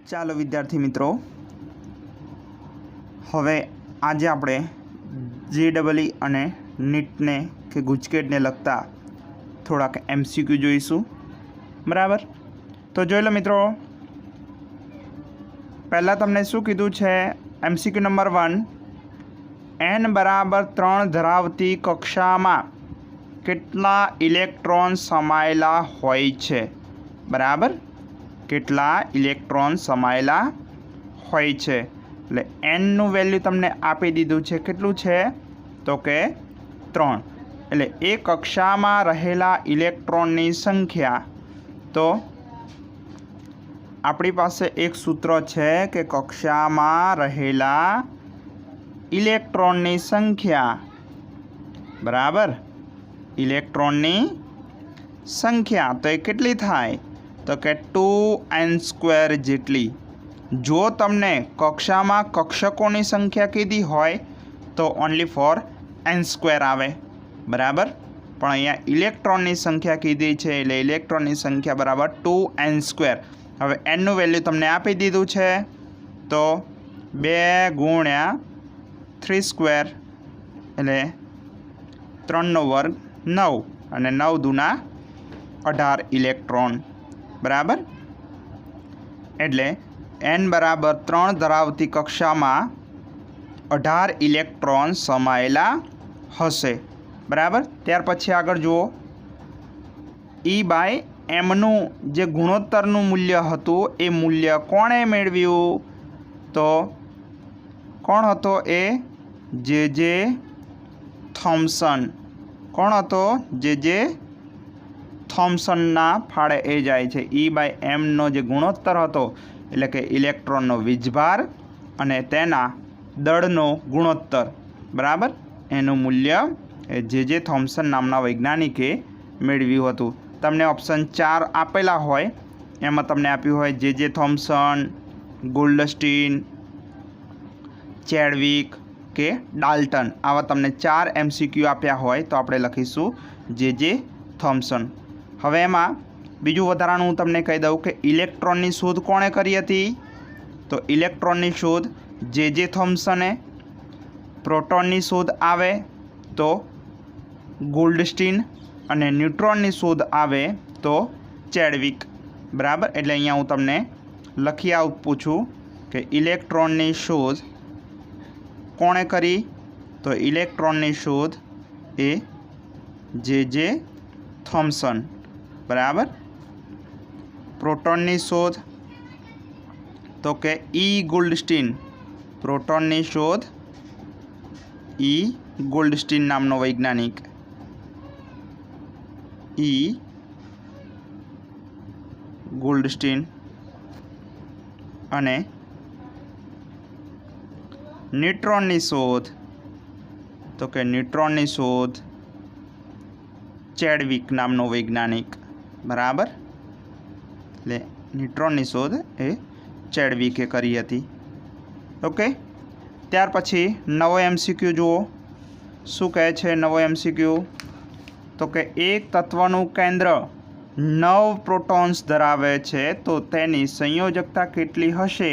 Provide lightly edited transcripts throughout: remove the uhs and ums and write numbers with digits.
ચાલો વિદ્યાર્થી મિત્રો, હવે આજે આપણે JEE અને નીટને કે ગુજકેટને લગતા થોડાક MCQ જોઈશું. બરાબર, તો જોઈ લો મિત્રો. પહેલાં તમને શું કીધું છે? MCQ નંબર 1, n બરાબર 3 ધરાવતી કક્ષામાં કેટલા ઇલેક્ટ્રોન સમાયેલા હોય છે? બરાબર, કેટલા ઇલેક્ટ્રોન સમાયેલા હોય છે? એટલે nનું વેલ્યુ તમને આપી દીધું છે. કેટલું છે? તો કે 3. એટલે એ કક્ષામાં રહેલા ઇલેક્ટ્રોનની સંખ્યા, તો આપણી પાસે એક સૂત્ર છે કે કક્ષામાં રહેલા ઇલેક્ટ્રોનની સંખ્યા, બરાબર, ઇલેક્ટ્રોનની સંખ્યા તો એ કેટલી થાય? તો કે 2n² જેટલી. જો તમને કક્ષામાં કક્ષકોની સંખ્યા કીધી હોય તો ઓનલી ફોર n² આવે, બરાબર. પણ અહીંયા ઇલેક્ટ્રોનની સંખ્યા કીધી છે એટલે ઇલેક્ટ્રોનની સંખ્યા બરાબર 2n². હવે nનું વેલ્યુ તમને આપી દીધું છે, તો 2 × 3² એટલે 3 નો વર્ગ 9 અને 9 દુના 18 ઇલેક્ટ્રોન, બરાબર. એટલે n બરાબર 3 ધરાવતી કક્ષામાં 18 ઇલેક્ટ્રોન સમાયેલા હશે, બરાબર. ત્યાર પછી આગળ જુઓ, E/mનું જે ગુણોત્તરનું મૂલ્ય હતું એ મૂલ્ય કોણે મેળવ્યું? તો કોણ હતો એ? J.J. થોમ્સન. કોણ હતો? J.J. થોમ્સનના ફાળે એ જાય છે. E/mનો જે ગુણોત્તર હતો એટલે કે ઇલેક્ટ્રોનનો વીજભાર અને તેના દળનો ગુણોત્તર, બરાબર, એનું મૂલ્ય એ J.J. થોમ્સન નામના વૈજ્ઞાનિકે મેળવ્યું હતું. તમને ઓપ્શન 4 આપેલા હોય, એમાં તમને આપ્યું હોય J.J. થોમ્સન, ગોલ્ડસ્ટીન, ચેડવિક કે ડાલ્ટન. આવા તમને 4 MCQ આપ્યા હોય તો આપણે લખીશું J.J. થોમ્સન. હવે એમાં બીજું વધારાનું હું તમને કહી દઉં કે ઇલેક્ટ્રોનની શોધ કોણે કરી હતી? તો ઇલેક્ટ્રોનની શોધ J.J. થોમ્સને. પ્રોટોનની શોધ આવે તો ગોલ્ડસ્ટીન અને ન્યુટ્રોનની શોધ આવે તો ચેડવિક, બરાબર. એટલે અહીંયા હું તમને લખી આપું છું કે ઇલેક્ટ્રોનની શોધ કોણે કરી? તો ઇલેક્ટ્રોનની શોધ એ J.J. થોમ્સન, બરાબર. પ્રોટોનની શોધ તો કે E. ગોલ્ડસ્ટીન. પ્રોટોનની શોધ E. ગોલ્ડસ્ટીન નામનો વૈજ્ઞાનિક, E. ગોલ્ડસ્ટીન. અને ન્યુટ્રોનની શોધ તો કે ન્યુટ્રોનની શોધ ચેડવિક નામનો વૈજ્ઞાનિક, બરાબર. એટલે ન્યુટ્રોનની શોધ એ ચેડવિકે કરી હતી. ઓકે. ત્યાર પછી નવો MCQ જુઓ. શું કહે છે નવો MCQ? તો કે એક તત્વનું કેન્દ્ર 9 પ્રોટોન્સ ધરાવે છે તો તેની સંયોજકતા કેટલી હશે?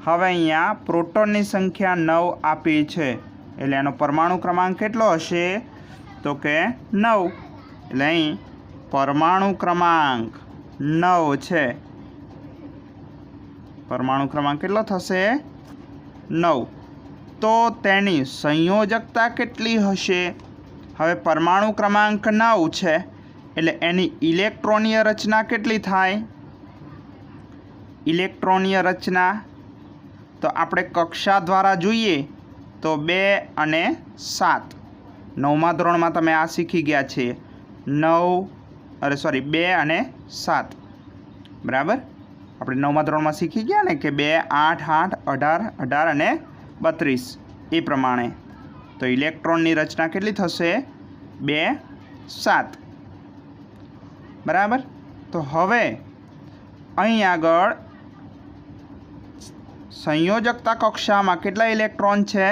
હવે અહીંયા પ્રોટોનની સંખ્યા 9 આપી છે એટલે એનો પરમાણુ ક્રમાંક કેટલો હશે? તો કે 9. એટલે અહીં પરમાણુ ક્રમાંક 9 છે. પરમાણુ ક્રમાંક કેટલો થશે? 9. તો તેની સંયોજકતા કેટલી હશે? હવે પરમાણુ ક્રમાંક 9 છે એટલે એની ઇલેક્ટ્રોનીય રચના કેટલી થાય? ઇલેક્ટ્રોનીય રચના તો આપણે કક્ષા દ્વારા જોઈએ તો 2 અને 7. 9મા ધોરણમાં તમે આ શીખી ગયા છે. 2 અને 7, બરાબર. આપણે 9મા ધોરણમાં શીખી ગયા ને કે 2, 8, 8, 18, 18 અને 32 એ પ્રમાણે. તો ઇલેક્ટ્રોનની રચના કેટલી થશે? 2, 7, બરાબર. તો હવે અહીં આગળ સંયોજકતા કક્ષામાં કેટલા ઇલેક્ટ્રોન છે?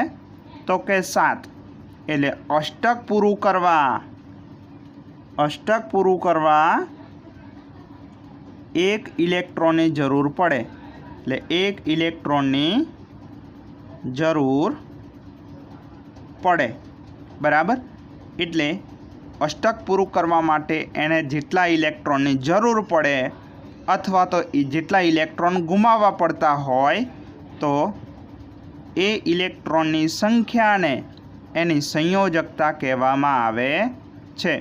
તો કે 7. એટલે અષ્ટક પૂરું કરવા 1 ઇલેક્ટ્રોનની જરૂર પડે. એટલે એક ઇલેક્ટ્રોનની જરૂર પડે, બરાબર। એટલે અષ્ટક પૂરું કરવા માટે એને જેટલા ઇલેક્ટ્રોનની જરૂર પડે અથવા તો જેટલા ઇલેક્ટ્રોન ગુમાવવા પડતા હોય તો એ ઇલેક્ટ્રોનની સંખ્યાને એની સંયોજકતા કહેવામાં આવે છે।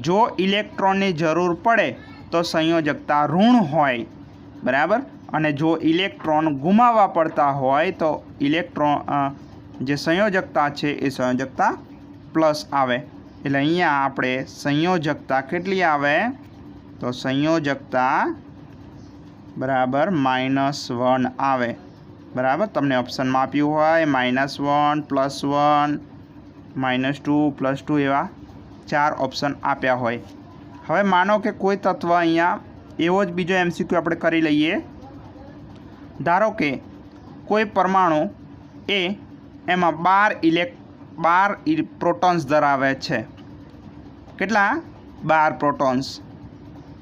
જો ઇલેક્ટ્રોનની જરૂર પડે તો સંયોજકતા ઋણ હોય, બરાબર। અને જો ઇલેક્ટ્રોન ગુમાવવા પડતા હોય તો ઇલેક્ટ્રોન જે સંયોજકતા છે એ સંયોજકતા પ્લસ આવે। એટલે અહીંયા આપણે સંયોજકતા કેટલી આવે તો સંયોજકતા બરાબર -1 આવે, બરાબર। તમને ઓપ્શનમાં આપ્યું હોય -1 +1 -2 +2 એવા 4 ઓપ્શન આપ્યા હોય। હવે માનો કે કોઈ તત્વ અહીંયા એવો જ બીજો MCQ આપણે કરી લઈએ। ધારો કે કોઈ પરમાણુ એ એમાં 12 પ્રોટોન્સ ધરાવે છે। કેટલા? 12 પ્રોટોન્સ।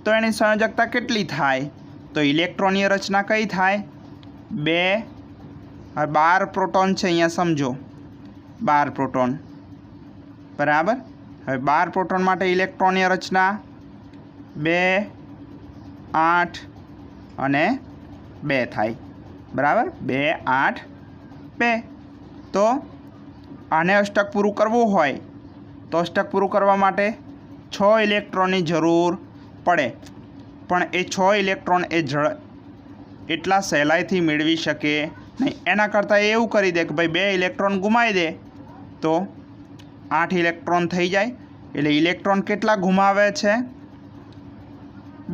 તો એની સંયોજકતા કેટલી થાય? તો ઇલેક્ટ્રોનની રચના કઈ થાય? 2 12 પ્રોટોન છે, અહીંયા સમજો 12 પ્રોટોન, બરાબર। હવે 12 પ્રોટોન માટે ઇલેક્ટ્રોનની રચના 2 8 અને 2 થાય, બરાબર। 2 8 2। તો આને અષ્ટક પૂરું કરવું હોય તો અષ્ટક પૂરું કરવા માટે 6 ઇલેક્ટ્રોનની જરૂર પડે, પણ એ 6 ઇલેક્ટ્રોન એટલા સહેલાઈથી મેળવી શકે નહીં। એના કરતાં એવું કરી દે કે ભાઈ 2 ઇલેક્ટ્રોન ગુમાવી દે તો 8 ઇલેક્ટ્રોન થઈ જાય। એટલે ઇલેક્ટ્રોન કેટલા ગુમાવે છે?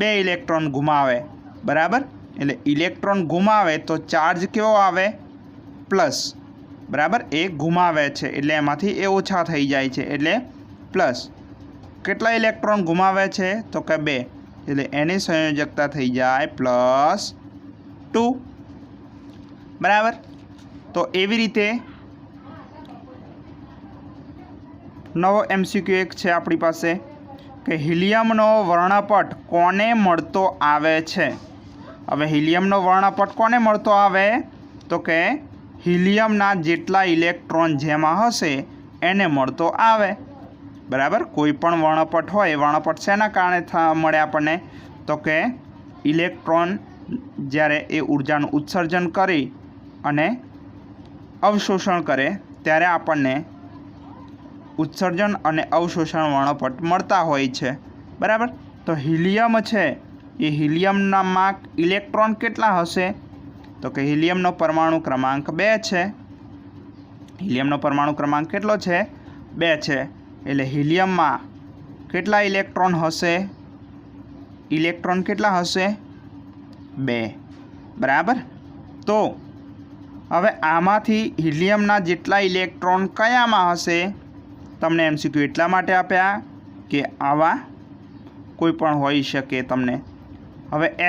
2 ઇલેક્ટ્રોન ગુમાવે, બરાબર। એટલે ઇલેક્ટ્રોન ગુમાવે તો ચાર્જ કેવો આવે? પ્લસ, બરાબર। એ ગુમાવે છે એટલે એમાંથી એ ઓછા થઈ જાય છે એટલે પ્લસ। કેટલા ઇલેક્ટ્રોન ગુમાવે છે? તો કે 2, એટલે એની સંયોજકતા થઈ જાય +2, બરાબર। તો એવી રીતે નવો MCQ એક છે આપણી પાસે કે હિલિયમનો વર્ણપટ કોને મળતો આવે છે? હવે હિલિયમનો વર્ણપટ કોને મળતો આવે? તો કે હિલિયમના જેટલા ઇલેક્ટ્રોન જેમાં હશે એને મળતો આવે, બરાબર। કોઈ પણ વર્ણપટ હોય, વર્ણપટ શેના કારણે મળે આપણને? તો કે ઇલેક્ટ્રોન જ્યારે એ ઉર્જાનું ઉત્સર્જન કરી અને અવશોષણ કરે ત્યારે આપણને ઉત્સર્જન અને અવશોષણ વર્ણપટ મળતા હોય છે, બરાબર। તો હિલિયમ છે એ હિલિયમનામાં ઇલેક્ટ્રોન કેટલા હશે? તો કે હિલિયમનો પરમાણુ ક્રમાંક 2 છે। હિલિયમનો પરમાણુ ક્રમાંક કેટલો છે? 2 છે। એટલે હિલિયમમાં કેટલા ઇલેક્ટ્રોન હશે? ઇલેક્ટ્રોન કેટલા હશે? 2, બરાબર। તો હવે આમાંથી હિલિયમના જેટલા ઇલેક્ટ્રોન કયામાં હશે? તમને MCQ એટલા માટે આપ્યા કે આવા કોઈ પણ હોઈ શકે તમને। હવે He+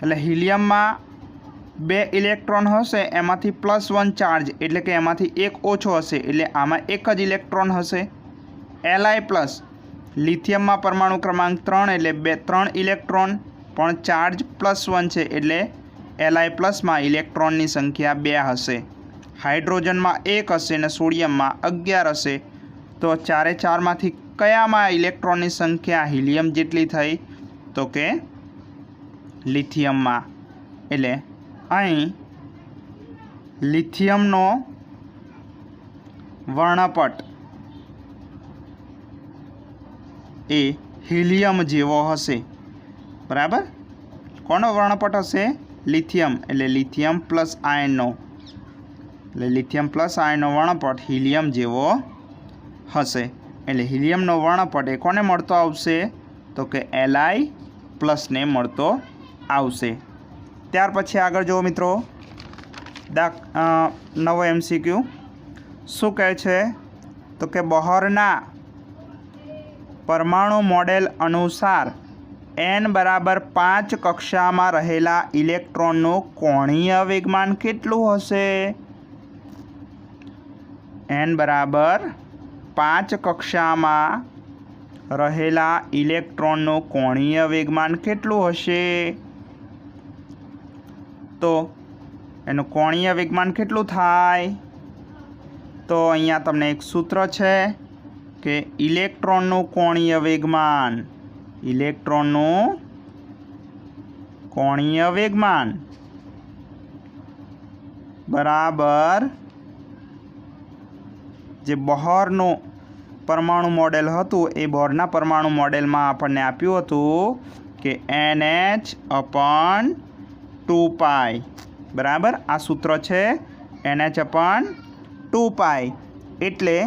એટલે હિલિયમમાં 2 ઇલેક્ટ્રોન હશે, એમાંથી +1 ચાર્જ એટલે કે એમાંથી એક ઓછો હશે એટલે આમાં એક જ ઇલેક્ટ્રોન હશે। Li+ લિથિયમમાં પરમાણુ ક્રમાંક 3 એટલે 3 ઇલેક્ટ્રોન, પણ ચાર્જ +1 છે એટલે Li+માં ઇલેક્ટ્રોનની સંખ્યા 2 હશે। હાઇડ્રોજનમાં 1 હશે અને સોડિયમમાં 11 હશે। તો 4માંથી કયામાં ઇલેક્ટ્રોનની સંખ્યા હિલિયમ જેટલી થઈ? તો કે લિથિયમમાં। એટલે અહીં લિથિયમનો વર્ણપટ એ હિલિયમ જેવો હશે, બરાબર। કોનો વર્ણપટ હશે? લિથિયમ, એટલે લિથિયમ પ્લસ આયનનો, એટલે લિથિયમ પ્લસ આયનનો વર્ણપટ હિલિયમ જેવો હશે। એટલે હિલિયમનો વર્ણપટ એ કોને મળતો આવશે? તો કે Li+ ને મળતો આવશે। ત્યાર પછી આગળ જુઓ મિત્રો, નવો MCQ શું કહે છે? તો કે બોહરના પરમાણુ મોડેલ અનુસાર n = 5 કક્ષામાં રહેલા ઇલેક્ટ્રોનનું કોણીય વેગમાન કેટલું હશે? n = 5 કક્ષામાં રહેલા ઇલેક્ટ્રોનનું કોણીય વેગમાન કેટલું હશે? તો એનું કોણીય વેગમાન કેટલું થાય? તો અહીંયા તમને એક સૂત્ર છે કે ઇલેક્ટ્રોનનું કોણીય વેગમાન, ઇલેક્ટ્રોનનું કોણીય વેગમાન બરાબર જે બોહરનું પરમાણુ મોડેલ હતું એ બોહરના પરમાણુ મોડેલમાં આપણને આપ્યું હતું કે NH/2π બરાબર. આ સૂત્ર છે NH/2π. એટલે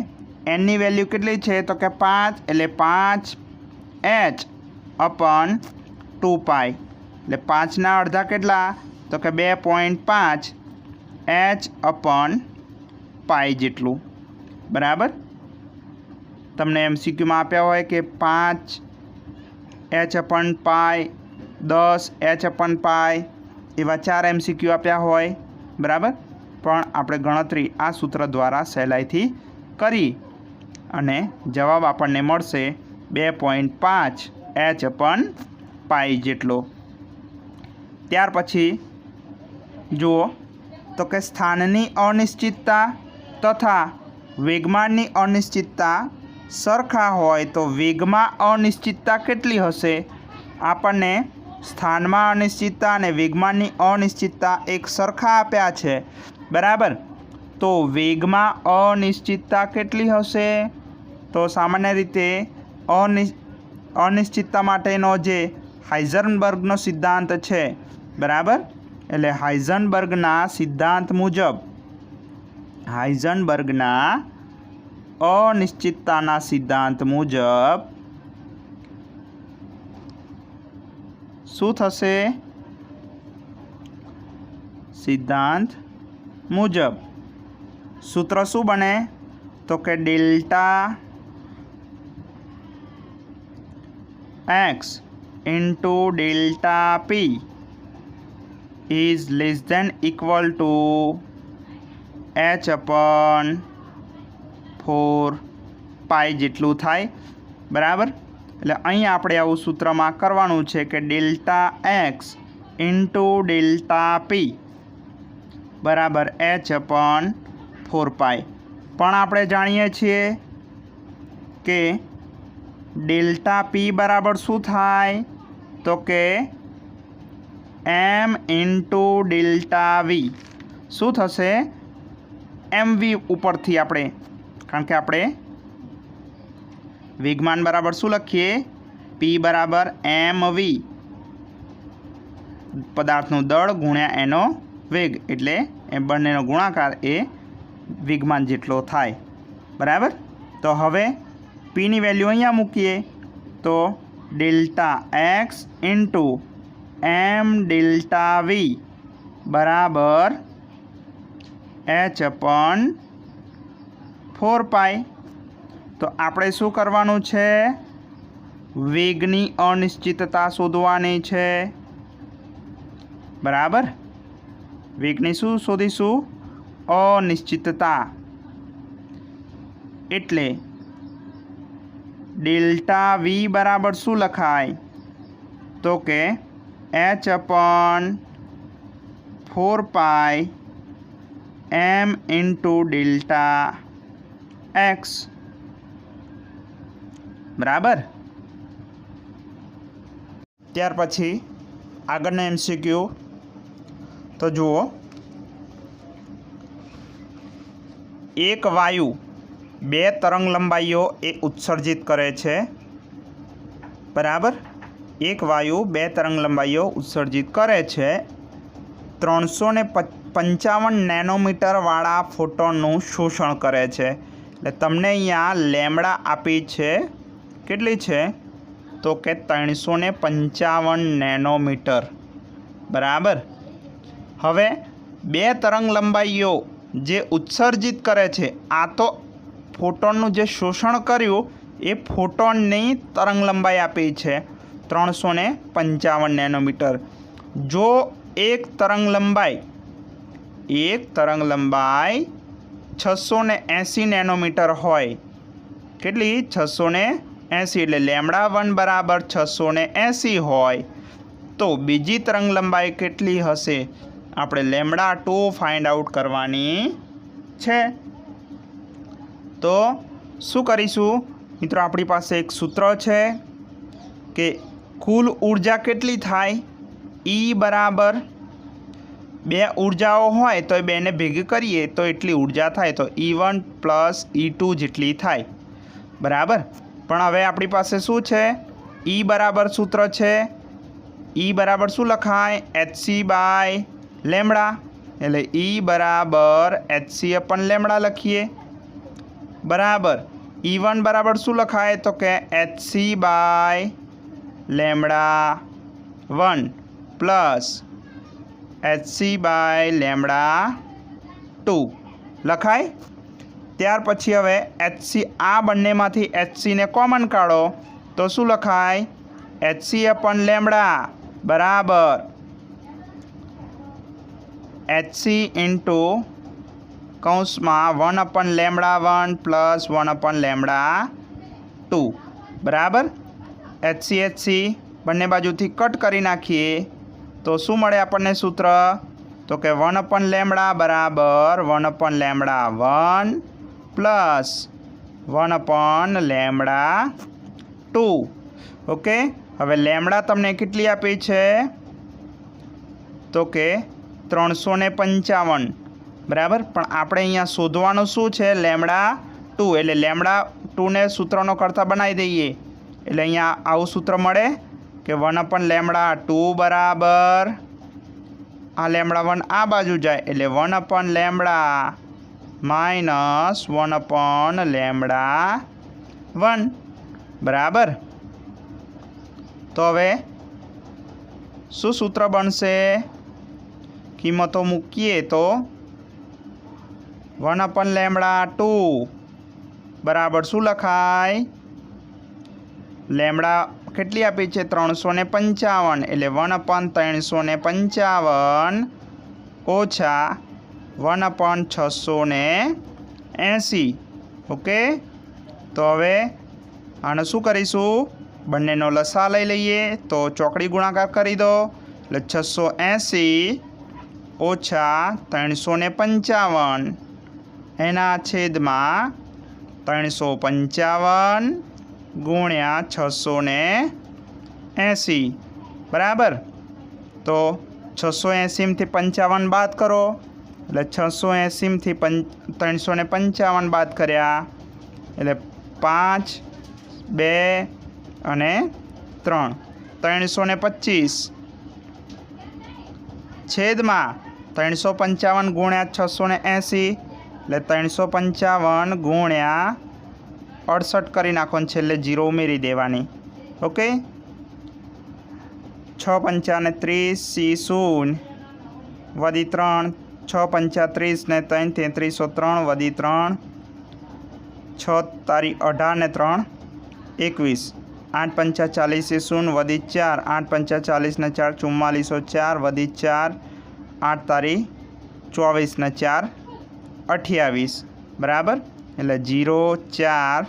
એનની વેલ્યુ કેટલી છે? તો કે 5, એટલે 5H/2π. એટલે 5ના અડધા કેટલા? તો કે 2.5 H/π જેટલું બરાબર. તમને MCQમાં આપ્યા હોય કે 5 H/π, 10 H/π એવા 4 MCQ આપ્યા હોય બરાબર. પણ આપણે ગણતરી આ સૂત્ર દ્વારા સહેલાઈથી કરી અને જવાબ આપણને મળશે 2.5 H/π જેટલો. ત્યાર પછી જુઓ તો કે સ્થાનની અનિશ્ચિતતા તથા વેગમાનની અનિશ્ચિતતા સરખા હોય તો વેગમાં અનિશ્ચિતતા કેટલી હશે? આપણને સ્થાનમાં અનિશ્ચિતતા અને વેગમાનની અનિશ્ચિતતા એક સરખા આપ્યા છે બરાબર. તો વેગમાં અનિશ્ચિતતા કેટલી હશે? તો સામાન્ય રીતે અનિશ્ચિતતા માટેનો જે હાઇઝનબર્ગનો સિદ્ધાંત છે બરાબર. એટલે હાઇઝનબર્ગના સિદ્ધાંત મુજબ, હાઇઝનબર્ગના અનિશ્ચિતતાના સિદ્ધાંત મુજબ શું થશે? સિદ્ધાંત મુજબ સૂત્ર શું બને? તો કે delta x into delta p is less than equal to H/4π જેટલું થાય બરાબર. એટલે અહીં આપણે આવું સૂત્રમાં કરવાનું છે કે delta x into delta p બરાબર H/4π. પણ આપણે જાણીએ છીએ કે ડેલ્ટા p બરાબર શું થાય? તો કે m ઇન્ટુ ડેલ્ટા v શું થશે? mv ઉપરથી આપણે, કારણ કે આપણે વેગમાન બરાબર શું લખીએ? p બરાબર mv, પદાર્થનું દળ ગુણ્યા એનો વેગ, એટલે એ બંનેનો ગુણાકાર એ વેગમાન જેટલો થાય બરાબર. તો હવે પીની વેલ્યુ અહીંયા મૂકીએ તો delta x into m delta v બરાબર H/4π. તો આપણે શું કરવાનું છે? વેગની અનિશ્ચિતતા શોધવાની છે બરાબર. વેગની શું શોધીશું? અનિશ્ચિતતા. એટલે ડેલ્ટા v બરાબર શું લખાય? તો કે H/4π m into delta x બરાબર. ત્યાર પછી આગળના MCQ તો જુઓ, એક વાયુ 2 તરંગ લંબાઈઓ એ ઉત્સર્જિત કરે છે બરાબર. એક વાયુ 2 તરંગ લંબાઈઓ ઉત્સર્જિત કરે છે. 355 નેનોમીટરવાળા ફોટોનનું શોષણ કરે છે. એટલે તમને અહીંયા લેમડા આપી છે, કેટલી છે? તો કે 355 નેનોમીટર બરાબર. હવે 2 તરંગ લંબાઈઓ જે ઉત્સર્જિત કરે છે, આ તો ફોટોનનું જે શોષણ કર્યું એ ફોટોનની તરંગ લંબાઈ આપી છે 355 નેનોમીટર. જો એક તરંગ લંબાઈ 680 નેનોમીટર હોય, કેટલી? 680, એટલે λ1 બરાબર 680 હોય તો બીજી તરંગ લંબાઈ કેટલી હશે? આપણે λ2 ફાઇન્ડ આઉટ કરવાની છે। તો શું કરીશું મિત્રો, આપણી પાસે એક સૂત્ર છે કે કુલ ઉર્જા કેટલી થાય, E બરાબર બે ઉર્જાઓ હોય તો એ બેને ભેગી કરીએ તો એટલી ઉર્જા થાય, તો E1 પ્લસ E2 જેટલી થાય, બરાબર। પણ હવે આપણી પાસે શું છે, E બરાબર સૂત્ર છે, E બરાબર શું લખાય, hc/λ, એટલે E બરાબર hc/λ લખીએ, બરાબર। E1 બરાબર શું લખાય, તો કે hc/λ1 પ્લસ hc/λ2 લખાય। ત્યાર પછી હવે hc આ બંનેમાંથી hc ને કોમન કાઢો તો શું લખાય, hc/λ બરાબર hc ઇન્ટુ કૌંસમાં 1/λ1 પ્લસ 1/λ2 બરાબર। hc બંને બાજુથી કટ કરી નાખીએ તો શું મળે આપણને સૂત્ર, તો કે 1/λ બરાબર 1/λ1 પ્લસ 1/λ2। ઓકે, હવે લેમડા તમને કેટલી આપી છે, તો કે 355, બરાબર। પણ આપણે અહીંયા શોધવાનું શું છે, λ2, એટલે λ2 ને સૂત્રનો કરતા બનાવી દઈએ, એટલે અહીંયા આવું સૂત્ર મળે કે 1/λ2 બરાબર આ λ1 આ બાજુ જાય એટલે 1/λ માઇનસ 1/λ1 બરાબર। તો હવે શું સૂત્ર બનશે, કિંમતો મૂકીએ તો 1/λ2 બરાબર શું લખાય, લેમડા કેટલી આપી છે, 355, એટલે 1/355 ઓછા 1/680। ઓકે, તો હવે આને શું કરીશું, બંનેનો લસા લઈ લઈએ તો ચોકડી ગુણાકાર કરી દો, એટલે 680 ઓછા 355 એના છેદમાં 355 ગુણ્યા 680 બરાબર। તો 680માંથી 55 બાદ કરો એટલે 680માંથી 355 બાદ કર્યા એટલે 5, 2 અને 3, 325 છેદમાં 355 ગુણ્યા 680 એટલે 355 ગુણ્યા 68 કરી નાખો ને છેલ્લે 0 ઉમેરી દેવાની। ઓકે, 6 5 30 C0 વધી 3, 6 5 30 ને 3 3303 વધી 3, 6 તારી 18 ને 3 21, 8 5 40 0 વધી 4, 8 5 40 ને 4 4404 વધી 4, 8 તારી 24 ને 4 28 બરાબર। એટલે 0 4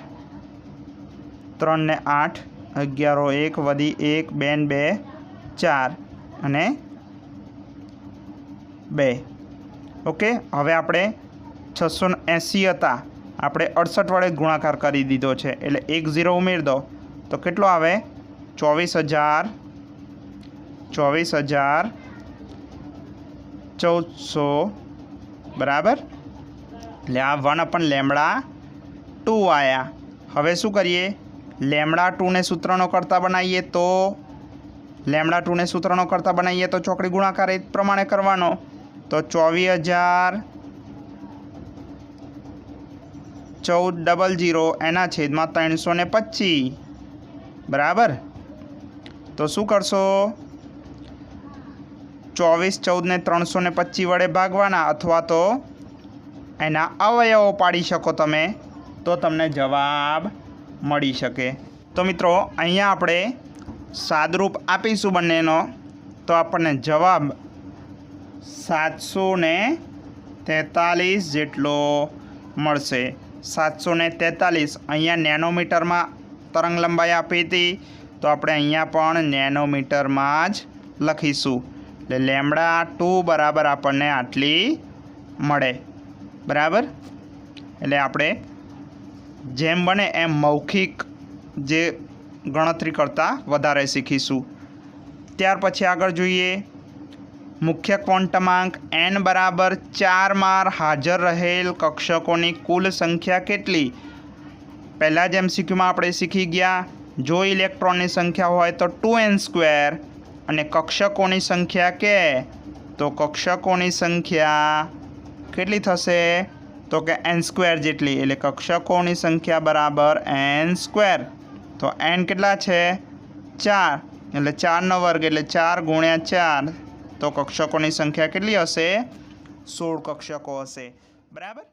3 ને 8 11 1 વધી 1 2 ને 2 4 અને 2। ઓકે, હવે આપણે 680 હતા, આપણે 68 વડે ગુણાકાર કરી દીધો છે એટલે 1 0 ઉમેરી દો તો કેટલો આવે, 24,1400 બરાબર। એટલે આ 1/λ2 આયા। હવે શું કરીએ, λ2 ને સૂત્રનો કરતા બનાવીએ તો λ2 ને સૂત્રનો કરતા બનાવીએ તો ચોકડી ગુણાકાર એ પ્રમાણે કરવાનો, તો 24,1400 એના છેદમાં 325 બરાબર। તો શું કરશો, 24 14 ને 325 વડે ભાગવાના અથવા તો એના અવયવો પાડી શકો તમે તો તમને જવાબ મળી શકે। તો મિત્રો અહીંયા આપણે સાદરૂપ આપીશું બંનેનો તો આપણને જવાબ 743 જેટલો મળશે। 743 અહીંયા નેનોમીટરમાં તરંગ લંબાઈ આપી હતી તો આપણે અહીંયા પણ નેનોમીટરમાં જ લખીશું। એટલે λ2 બરાબર આપણને આટલી મળે. બરાબર. એટલે આપણે જેમ બને એમ મૌખિક જે ગણતરી કરતાં વધારે શીખીશું. ત્યાર પછી આગળ જોઈએ. મુખ્ય ક્વોન્ટમાંક n બરાબર 4 માં હાજર રહેલ કક્ષકોની કુલ સંખ્યા કેટલી? પહેલાં જ MCQમાં આપણે શીખી ગયા, જો ઇલેક્ટ્રોનની સંખ્યા હોય તો 2n² અને કક્ષકોની સંખ્યા કે તો કક્ષકોની સંખ્યા કેટલી થશે? તો કે n² જેટલી. એટલે કક્ષકોની સંખ્યા બરાબર n². તો n કેટલા છે? 4. એટલે 4 નો વર્ગ એટલે 4 ગુણ્યા 4. તો કક્ષકોની સંખ્યા કેટલી હશે? 16 કક્ષકો હશે. બરાબર.